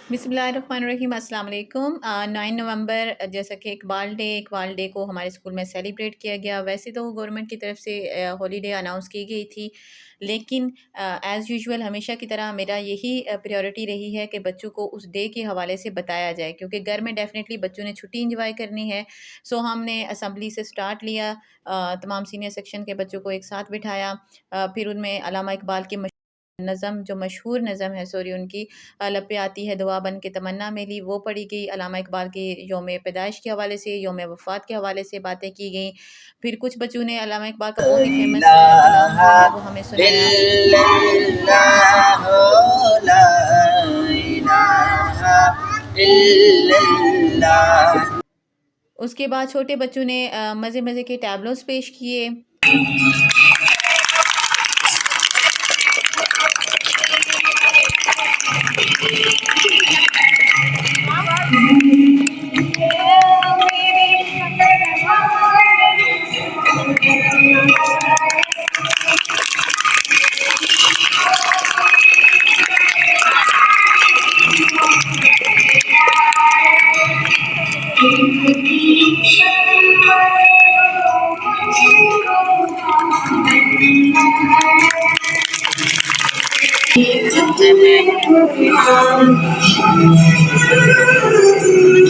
बिस्मिल्लाहिर्रहमानिर्रहीम अस्सलाम वालेकुम। 9 नवंबर जैसा कि इकबाल डे को हमारे स्कूल में सेलिब्रेट किया गया। वैसे तो गवर्नमेंट की तरफ से हॉलीडे अनाउंस की गई थी, लेकिन एज़ यूजुअल हमेशा की तरह मेरा यही प्रायोरिटी रही है कि बच्चों को उस डे के हवाले से बताया जाए, क्योंकि घर में डेफ़िनेटली बच्चों ने छुट्टी एंजॉय करनी है। सो हमने असम्बली से स्टार्ट लिया, तमाम सीनियर सेक्शन के बच्चों को एक साथ बिठाया। फिर उनमें अल्लामा इकबाल की नज़म, जो मशहूर नज़म है, सॉरी, उनकी लब पे आती है दुआ बन के तमन्ना मेरी, वो पढ़ी गई। अल्लामा इकबाल की यौम पैदाइश के हवाले से, यौम वफ़ात के हवाले से बातें की गईं। फिर कुछ बच्चों ने अल्लामा इकबाल का बहुत ही फ़ेमस कलाम जो है वो हमें सुनाया। उसके बाद छोटे बच्चों ने मज़े-मज़े के टैबलोस पेश किए। सभी बच्चों ने बड़ी ज़बरदस्त किस्म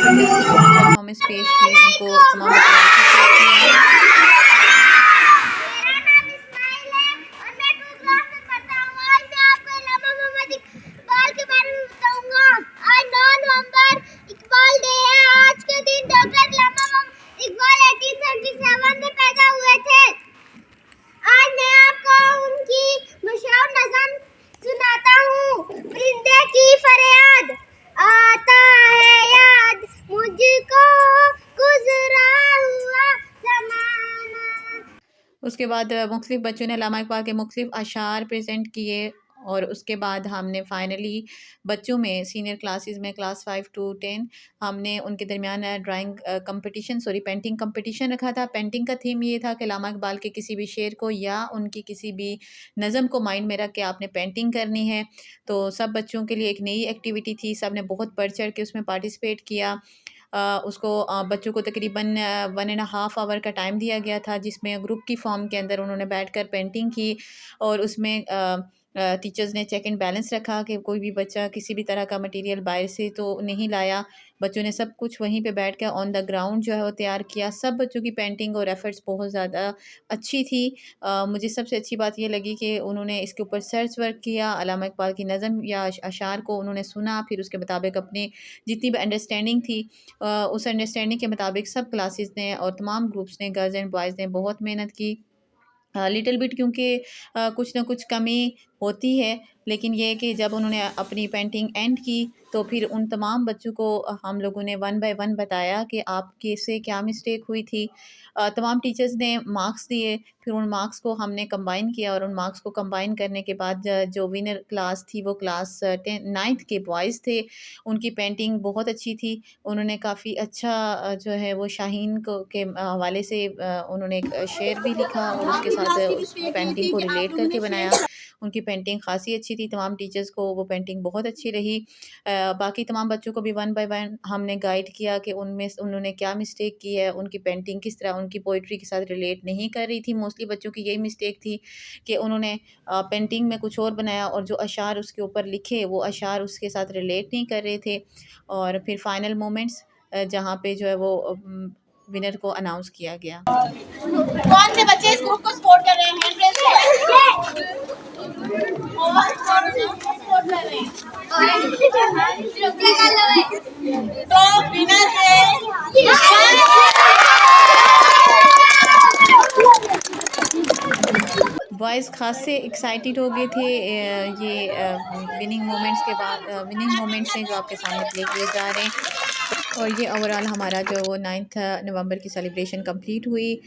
की परफॉर्मेंस पेश की, उनको तमाम बच्चों ने अप्रिशिएट किया। मेरा नाम इस्माइल है और मैं 2 क्लास में पढ़ता हूँ। आज मैं आपको अल्लामा मोहम्मद इकबाल के बारे में बताऊंगा। आज 9 नवंबर इकबाल डे है। आज के दिन डॉक्टर अल्लामा मोहम्मद इकबाल 1837 में पैदा हुए थे। आज मैं आपको उनकी मशहूर नज़म सुनाता हूँ। परिंदे की फरियाद आता है याद मुझको गुजरा हुआ ज़माना। उसके बाद मुख्तलिफ़ बच्चों ने अल्लामा इकबाल के मुख्तलिफ़ अशार प्रेज़ेंट किए, और उसके बाद हमने फ़ाइनली बच्चों में सीनियर क्लासेस में क्लास 5 टू 10 हमने उनके दरमियान drawing competition, sorry, painting competition रखा था। पेंटिंग का थीम ये था कि अल्लामा इकबाल के किसी भी शेर को या उनकी किसी भी नज़म को माइंड में रख के आपने पेंटिंग करनी है। तो सब बच्चों के लिए एक नई एक्टिविटी थी, सब ने बहुत बढ़ चढ़ के उसमें पार्टिसिपेट किया। उसको बच्चों को तकरीबन 1 एंड हाफ आवर का टाइम दिया गया था, जिसमें ग्रुप की फ़ॉर्म के अंदर उन्होंने बैठकर पेंटिंग की, और उसमें टीचर्स ने चेक एंड बैलेंस रखा कि कोई भी बच्चा किसी भी तरह का मटेरियल बाहर से तो नहीं लाया। बच्चों ने सब कुछ वहीं पे बैठ कर ऑन द ग्राउंड जो है वो तैयार किया। सब बच्चों की पेंटिंग और एफ़र्ट्स बहुत ज़्यादा अच्छी थी। मुझे सबसे अच्छी बात ये लगी कि उन्होंने इसके ऊपर सर्च वर्क किया, अल्लामा इकबाल की नज़म या अशार को उन्होंने सुना, फिर उसके मुताबिक अपनी जितनी भी अंडरस्टैंडिंग थी, उस अंडरस्टैंडिंग के मुताबिक सब क्लासेस ने और तमाम ग्रुप्स ने, गर्ल्स एंड बॉयज़ ने बहुत मेहनत की। लिटिल बिट, क्योंकि कुछ ना कुछ कमी होती है, लेकिन ये है कि जब उन्होंने अपनी पेंटिंग एंड की तो फिर उन तमाम बच्चों को हम लोगों ने वन बाय वन बताया कि आपके से क्या मिस्टेक हुई थी। तमाम टीचर्स ने मार्क्स दिए, फिर उन मार्क्स को हमने कंबाइन किया, और उन मार्क्स को कंबाइन करने के बाद जो विनर क्लास थी वो क्लास 9th के बॉयज़ थे। उनकी पेंटिंग बहुत अच्छी थी। उन्होंने काफ़ी अच्छा जो है वो शाहीन को के हवाले से उन्होंने एक शेर भी लिखा, और उसके साथ उस पेंटिंग को रिलेट करके बनाया। उनकी पेंटिंग ख़ासी अच्छी थी, तमाम टीचर्स को वो पेंटिंग बहुत अच्छी रही। बाकी तमाम बच्चों को भी वन बाय वन हमने गाइड किया कि उनमें उन्होंने क्या मिस्टेक की है, उनकी पेंटिंग किस तरह उनकी पोइट्री के साथ रिलेट नहीं कर रही थी। मोस्टली बच्चों की यही मिस्टेक थी कि उन्होंने पेंटिंग में कुछ और बनाया, और जो अशार उसके ऊपर लिखे वो अशार उसके साथ रिलेट नहीं कर रहे थे। और फिर फाइनल मोमेंट्स जहाँ पे जो है वो विनर को अनाउंस किया गया। कौन से बच्चे इस ग्रुप को सपोर्ट कर रहे हैं? हैंड रेज़ करें। तो विनर है बॉयज़ खासे एक्साइटेड हो गए थे ये विनिंग मोमेंट्स हैं जो आपके सामने प्ले किए जा रहे हैं। और ये ओवरऑल हमारा जो वो 9 नवंबर की सेलिब्रेशन कंप्लीट हुई।